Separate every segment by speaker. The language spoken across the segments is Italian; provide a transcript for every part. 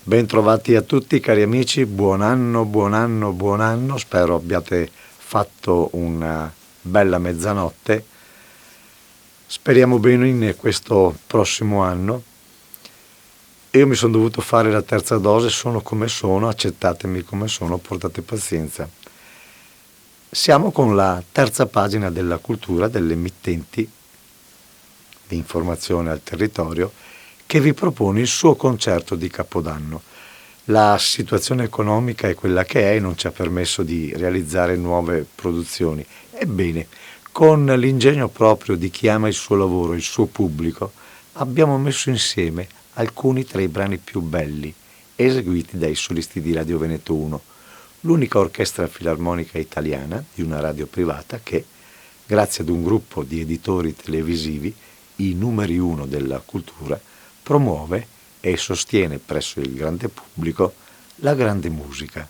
Speaker 1: Bentrovati a tutti cari amici, buon anno, buon anno, buon anno, spero abbiate fatto una bella mezzanotte, speriamo bene in questo prossimo anno. Io mi sono dovuto fare la terza dose, sono come sono, accettatemi come sono, portate pazienza. Siamo con la terza pagina della cultura delle emittenti di informazione al territorio che vi propone il suo concerto di Capodanno. La situazione economica è quella che è e non ci ha permesso di realizzare nuove produzioni. Ebbene, con l'ingegno proprio di chi ama il suo lavoro, il suo pubblico, abbiamo messo insieme alcuni tra i brani più belli, eseguiti dai solisti di Radio Veneto 1, l'unica orchestra filarmonica italiana di una radio privata che, grazie ad un gruppo di editori televisivi, i numeri uno della cultura, promuove e sostiene presso il grande pubblico la grande musica.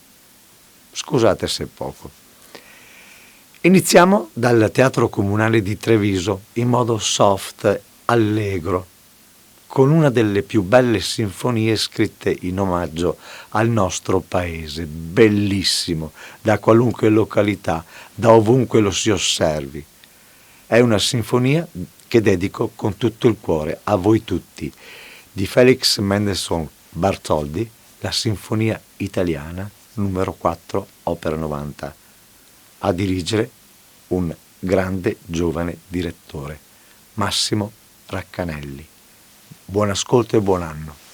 Speaker 1: Scusate se è poco. Iniziamo dal Teatro Comunale di Treviso in modo soft, allegro, con una delle più belle sinfonie scritte in omaggio al nostro paese, bellissimo, da qualunque località, da ovunque lo si osservi. È una sinfonia che dedico con tutto il cuore a voi tutti, di Felix Mendelssohn Bartholdy, la Sinfonia Italiana numero 4, opera 90, a dirigere un grande giovane direttore, Massimo Raccanelli. Buon ascolto e buon anno.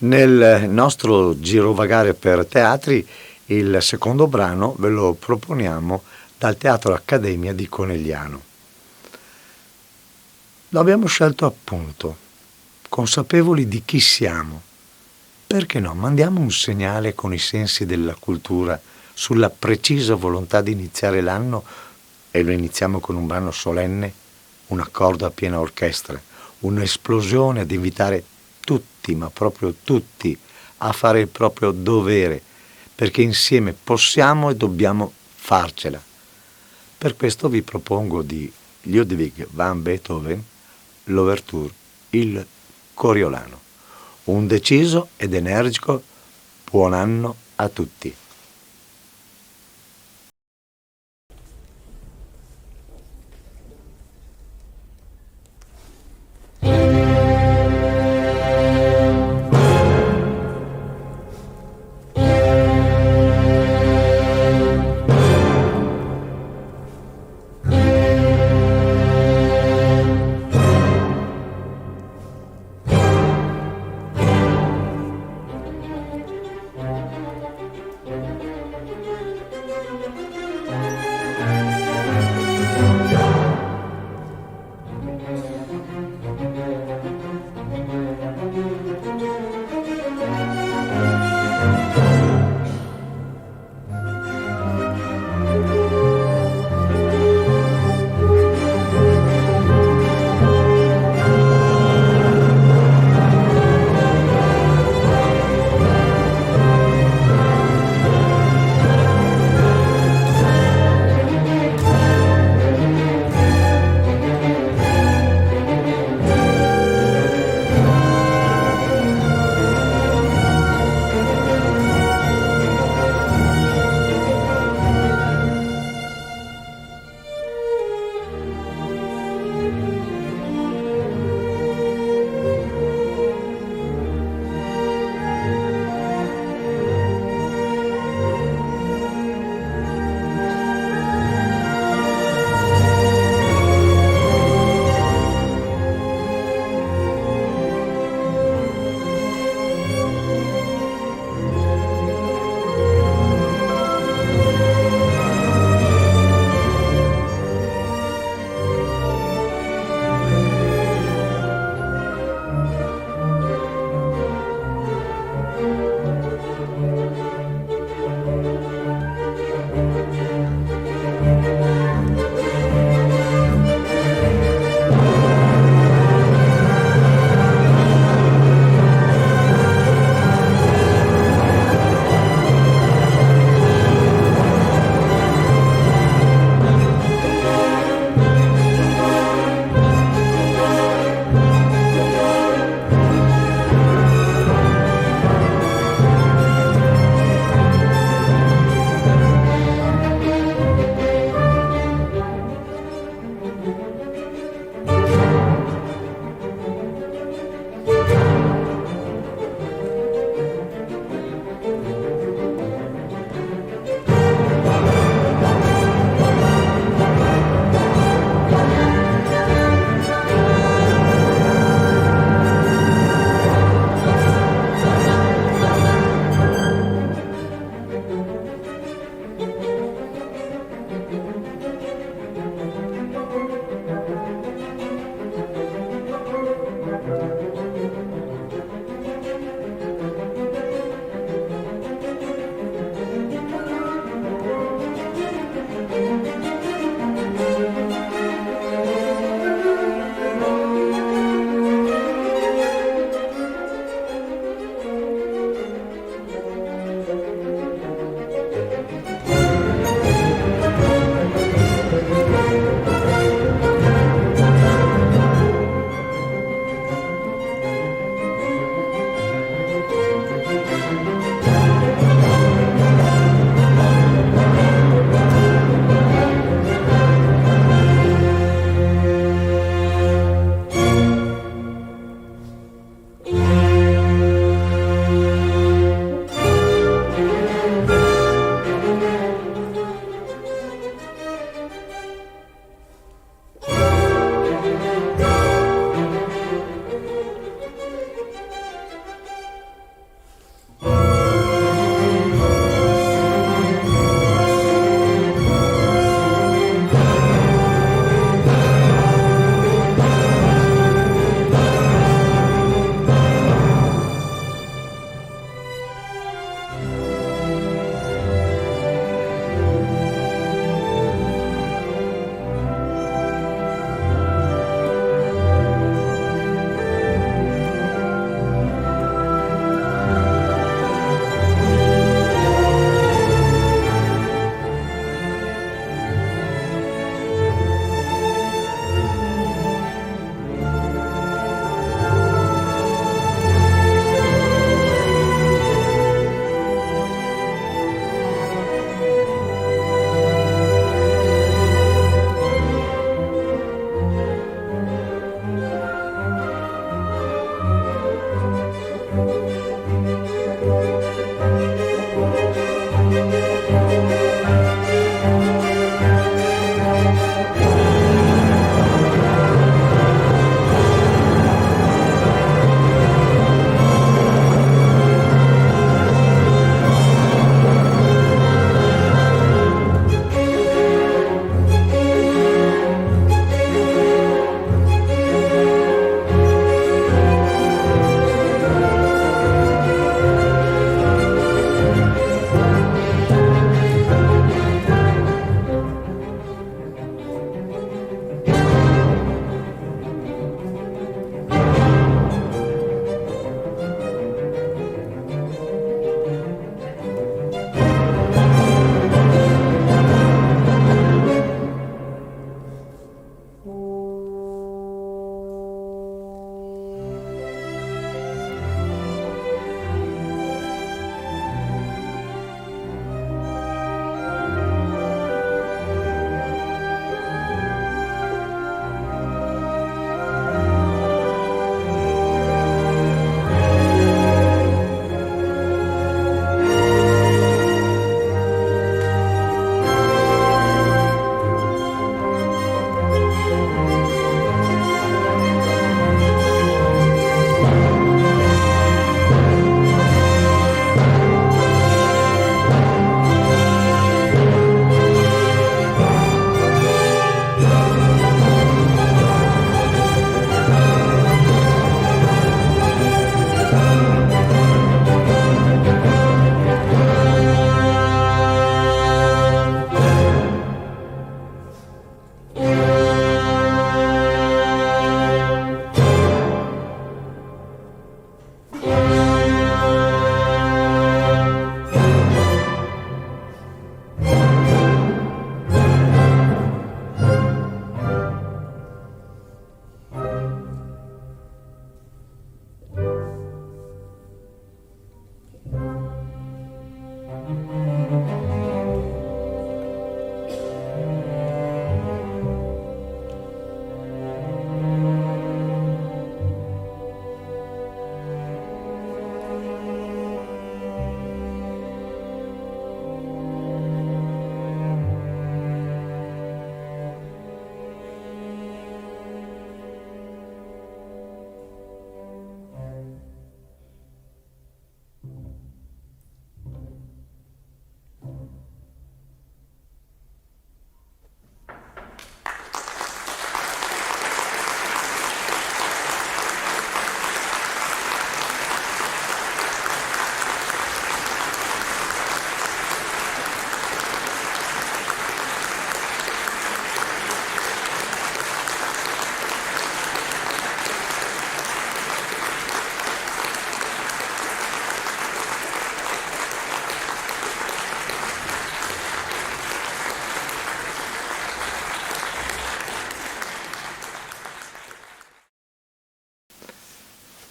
Speaker 1: Nel nostro girovagare per teatri, il secondo brano ve lo proponiamo dal Teatro Accademia di Conegliano. Lo abbiamo scelto appunto, consapevoli di chi siamo. Perché no? Mandiamo un segnale con i sensi della cultura sulla precisa volontà di iniziare l'anno e lo iniziamo con un brano solenne, un accordo a piena orchestra, un'esplosione ad invitare tutti, ma proprio tutti, a fare il proprio dovere, perché insieme possiamo e dobbiamo farcela. Per questo vi propongo di Ludwig van Beethoven l'Ouverture, il Coriolano. Un deciso ed energico buon anno a tutti.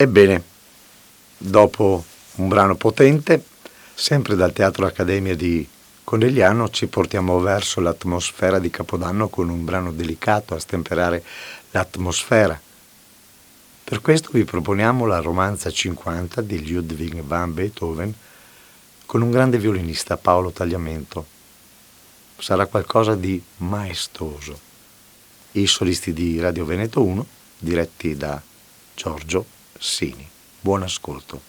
Speaker 1: Ebbene, dopo un brano potente, sempre dal Teatro Accademia di Conegliano, ci portiamo verso l'atmosfera di Capodanno con un brano delicato a stemperare l'atmosfera. Per questo vi proponiamo la romanza 50 di Ludwig van Beethoven con un grande violinista, Paolo Tagliamento. Sarà qualcosa di maestoso. I solisti di Radio Veneto 1, diretti da Giorgio Sini. Buon ascolto.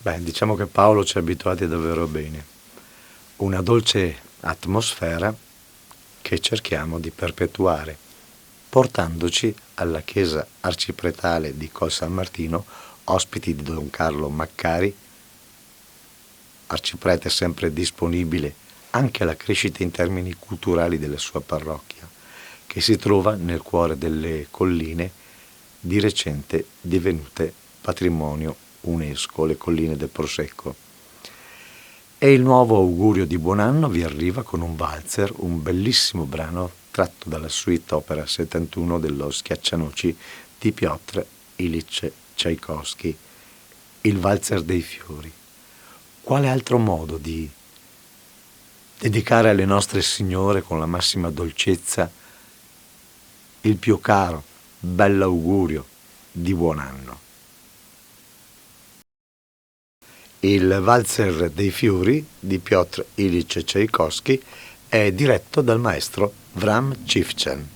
Speaker 1: Beh, diciamo che Paolo ci ha abituati davvero bene. Una dolce atmosfera che cerchiamo di perpetuare, portandoci alla chiesa arcipretale di Col San Martino, ospiti di Don Carlo Maccari, arciprete sempre disponibile anche alla crescita in termini culturali della sua parrocchia, che si trova nel cuore delle colline di recente divenute patrimonio UNESCO, le colline del Prosecco. E il nuovo augurio di buon anno vi arriva con un valzer, un bellissimo brano tratto dalla suite opera 71 dello Schiaccianoci di Piotr Ilyich Tchaikovsky, il valzer dei fiori. Quale altro modo di dedicare alle nostre signore con la massima dolcezza il più caro bell'augurio di buon anno? Il valzer dei fiori di Piotr Ilyich Tchaikovsky è diretto dal maestro Vram Chifchen.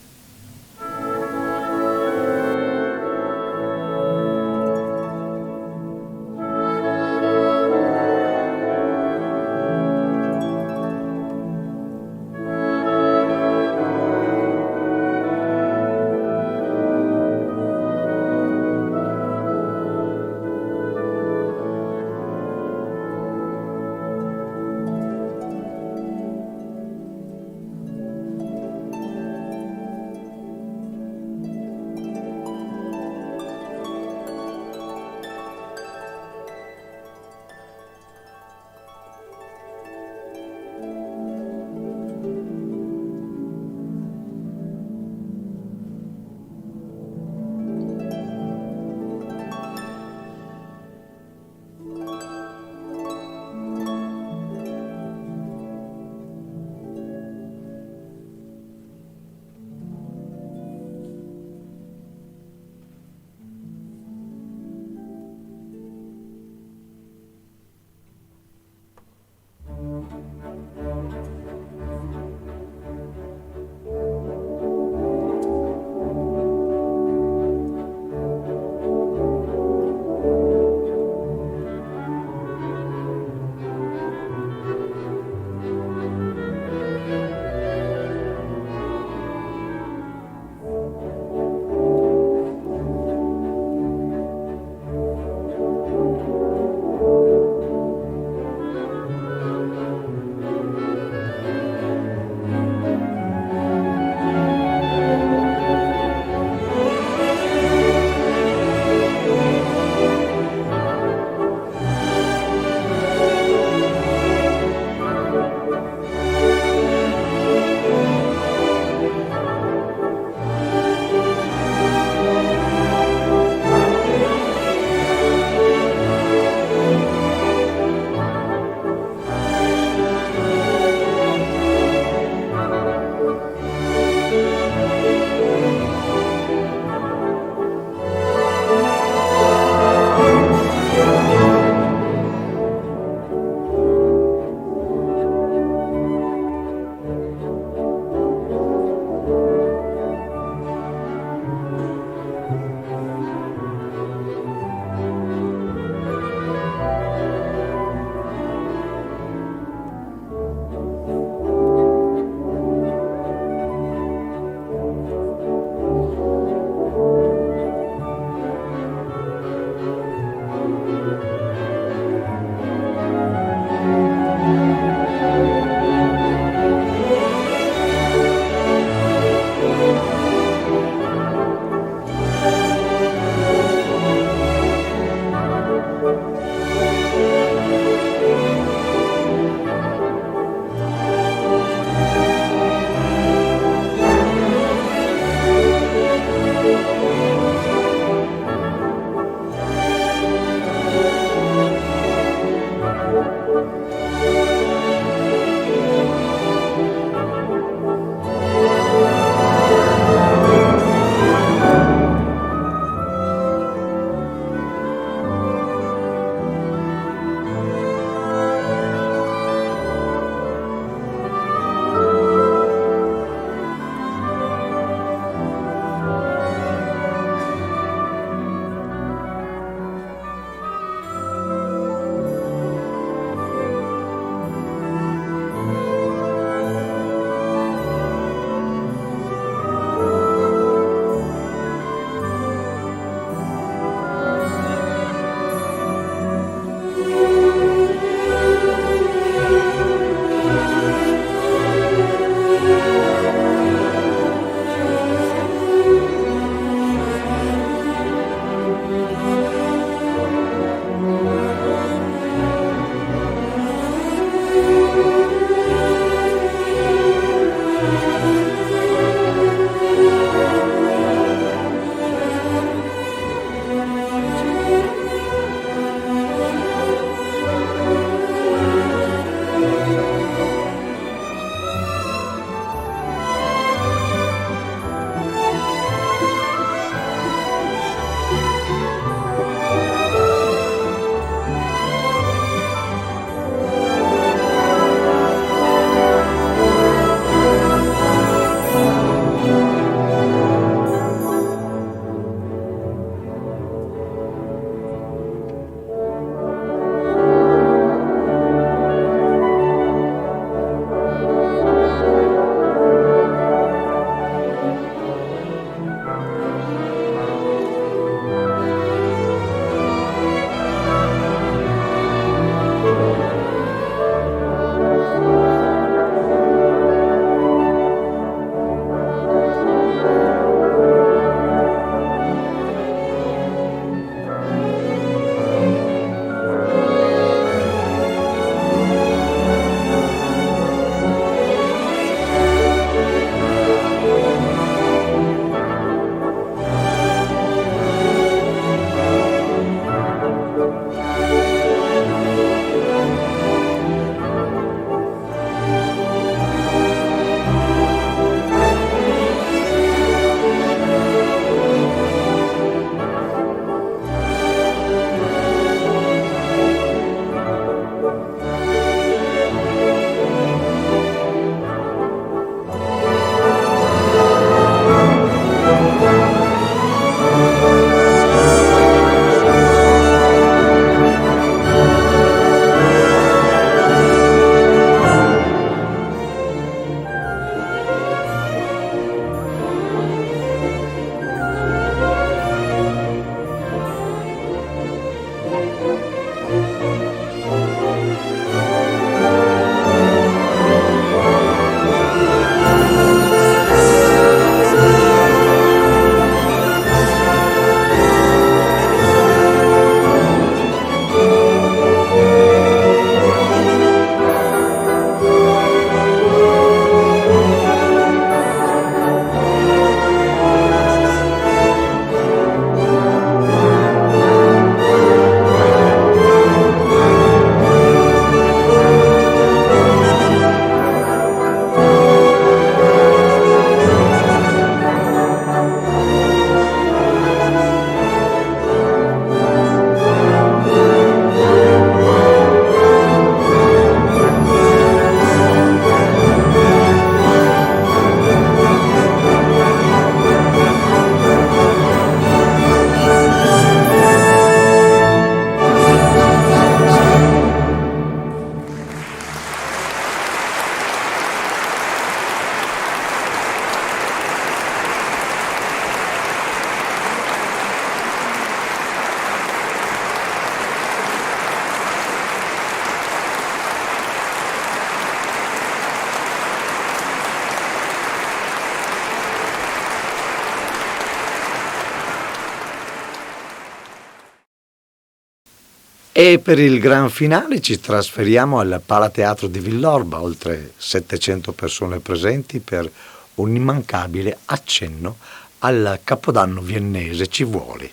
Speaker 1: E per il gran finale ci trasferiamo al Palateatro di Villorba, oltre 700 persone presenti per un immancabile accenno al Capodanno viennese. Ci vuole.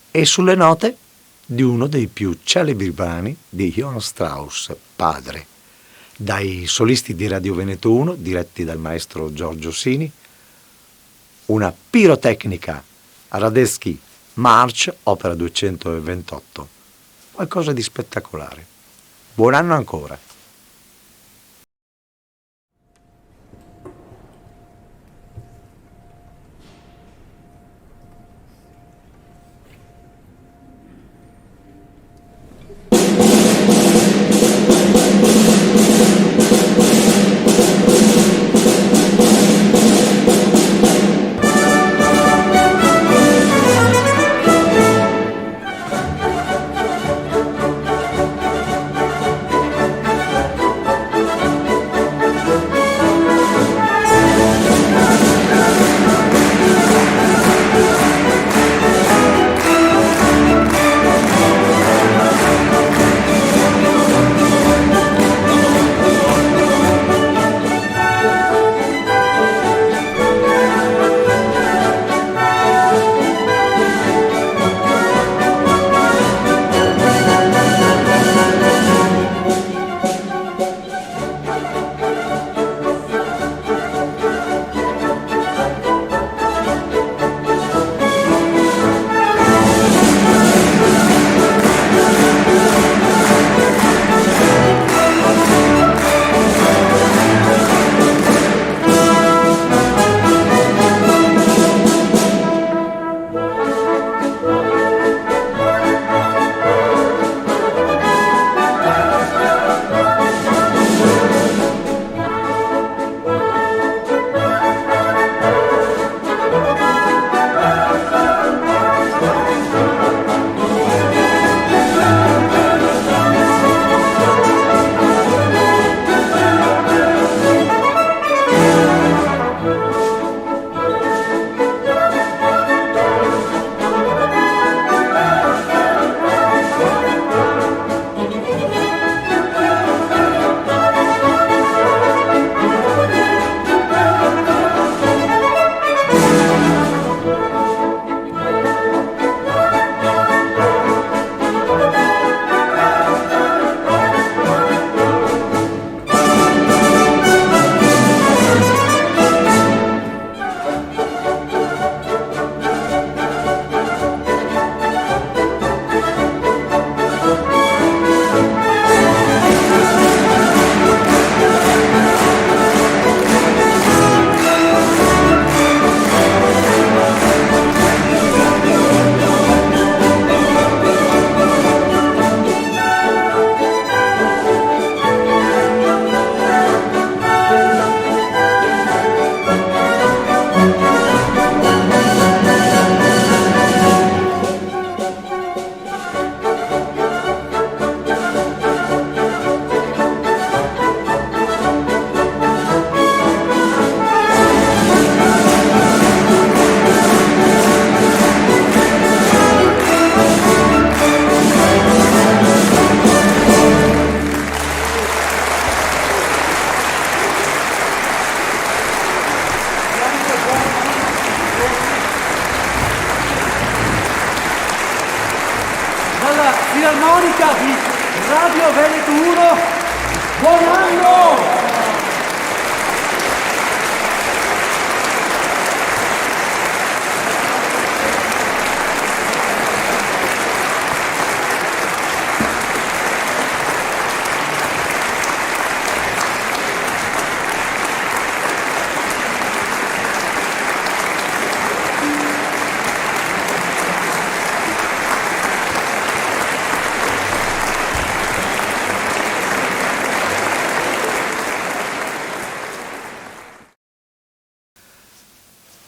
Speaker 1: E sulle note di uno dei più celebri brani di Johann Strauss, padre, dai solisti di Radio Veneto 1, diretti dal maestro Giorgio Sini, una pirotecnica Radetzky March, opera 228, qualcosa di spettacolare. Buon anno ancora!
Speaker 2: Filarmonica di Radio Veneto 1, buon anno!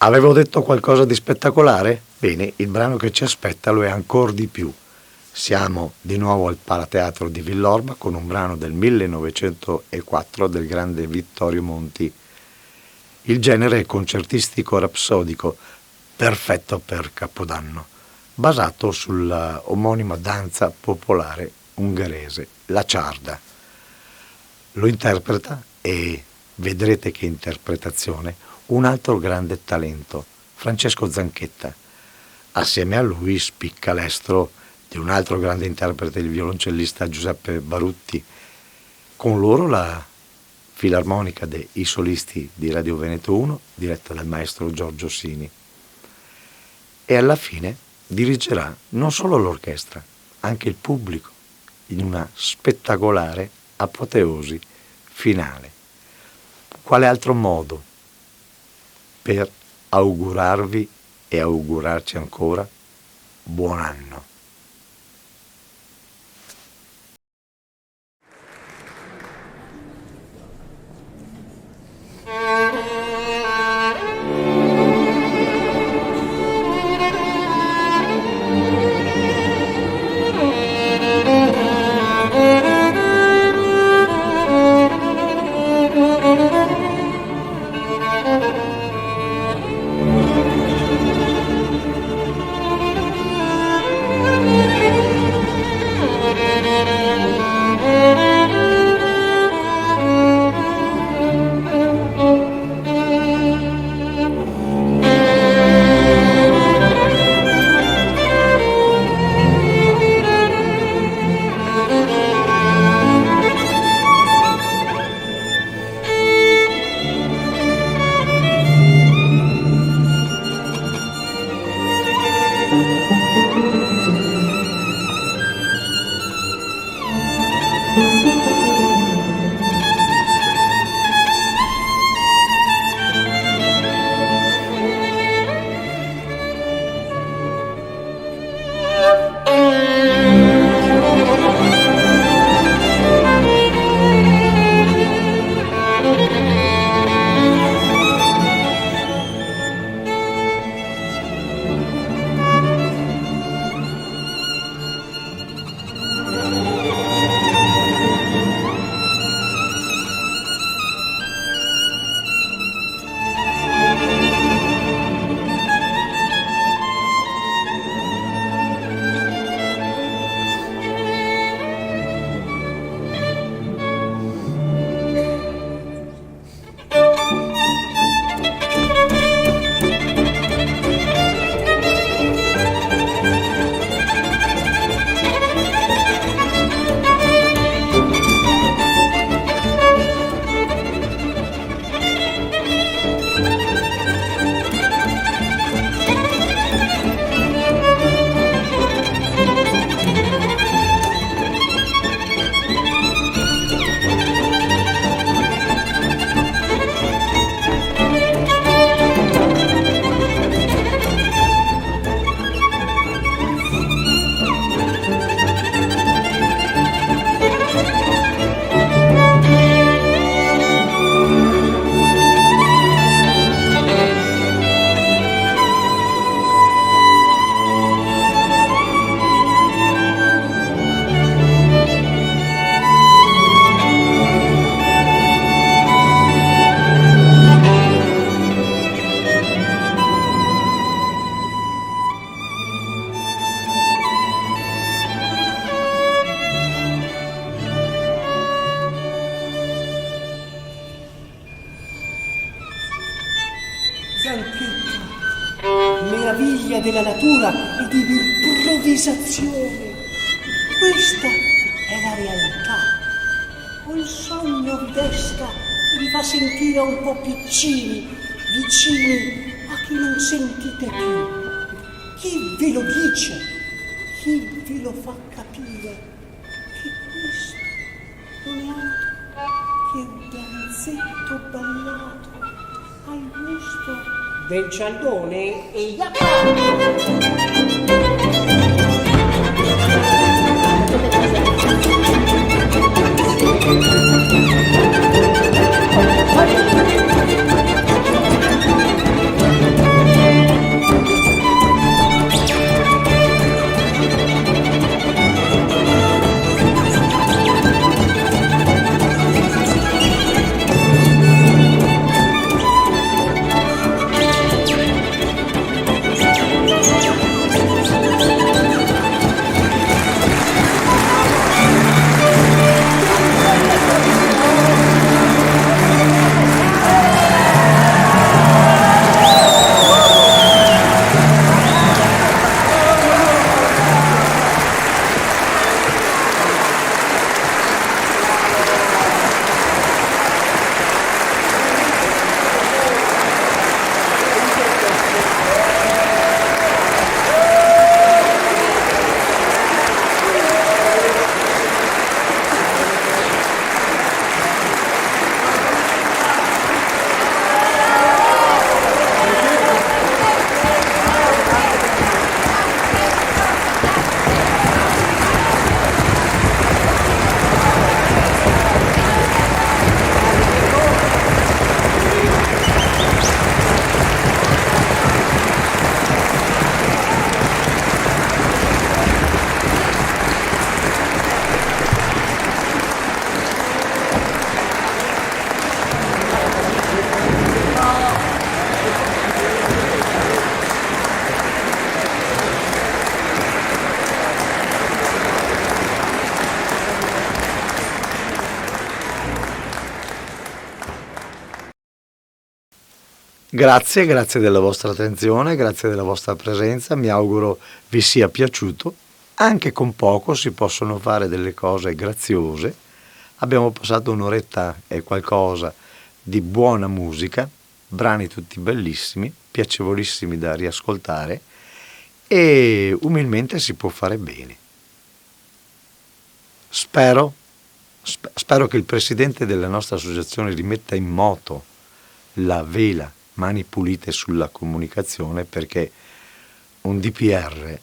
Speaker 1: Avevo detto qualcosa di spettacolare? Bene, il brano che ci aspetta lo è ancora di più. Siamo di nuovo al Palateatro di Villorba con un brano del 1904 del grande Vittorio Monti. Il genere è concertistico rapsodico, perfetto per Capodanno. basato sulla omonima danza popolare ungherese, la ciarda. Lo interpreta, e vedrete che interpretazione, un altro grande talento, Francesco Zanchetta. Assieme a lui spicca l'estro di un altro grande interprete, il violoncellista Giuseppe Barutti. Con loro la Filarmonica dei Solisti di Radio Veneto 1, diretta dal maestro Giorgio Sini. E alla fine dirigerà non solo l'orchestra, anche il pubblico, in una spettacolare apoteosi finale. Quale altro modo per augurarvi e augurarci ancora buon anno?
Speaker 2: meraviglia della natura e di improvvisazione. Questa è la realtà. O il sogno vi desta e vi fa sentire un po' piccini, vicini a chi non sentite più. Chi ve lo dice? Chi ve lo fa capire? Che questo non è altro che un danzetto ballato al gusto del cialdone e
Speaker 1: Grazie della vostra attenzione, grazie della vostra presenza, mi auguro vi sia piaciuto. Anche con poco si possono fare delle cose graziose. Abbiamo passato un'oretta e qualcosa di buona musica, brani tutti bellissimi, piacevolissimi da riascoltare, e umilmente si può fare bene. Spero che il presidente della nostra associazione rimetta in moto la vela Mani Pulite sulla comunicazione, perché un DPR,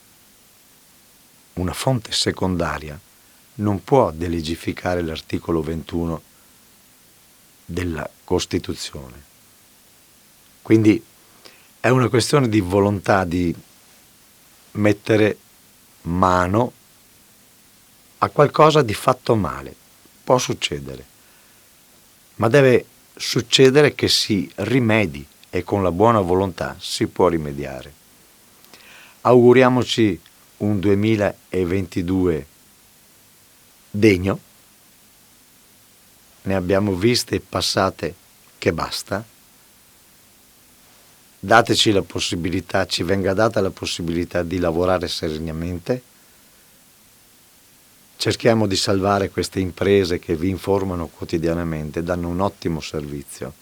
Speaker 1: una fonte secondaria, non può delegificare l'articolo 21 della Costituzione. Quindi è una questione di volontà di mettere mano a qualcosa di fatto male. Può succedere, ma deve succedere che si rimedi, e con la buona volontà si può rimediare. Auguriamoci un 2022 degno. Ne abbiamo viste e passate che basta. Dateci la possibilità, ci venga data la possibilità di lavorare serenamente. Cerchiamo di salvare queste imprese che vi informano quotidianamente, danno un ottimo servizio.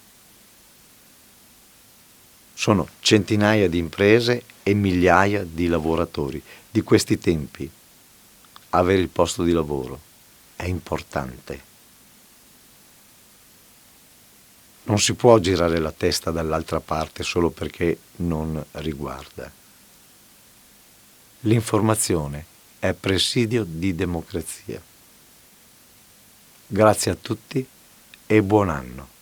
Speaker 1: Sono centinaia di imprese e migliaia di lavoratori. Di questi tempi avere il posto di lavoro è importante. Non si può girare la testa dall'altra parte solo perché non riguarda. L'informazione è presidio di democrazia. Grazie a tutti e buon anno.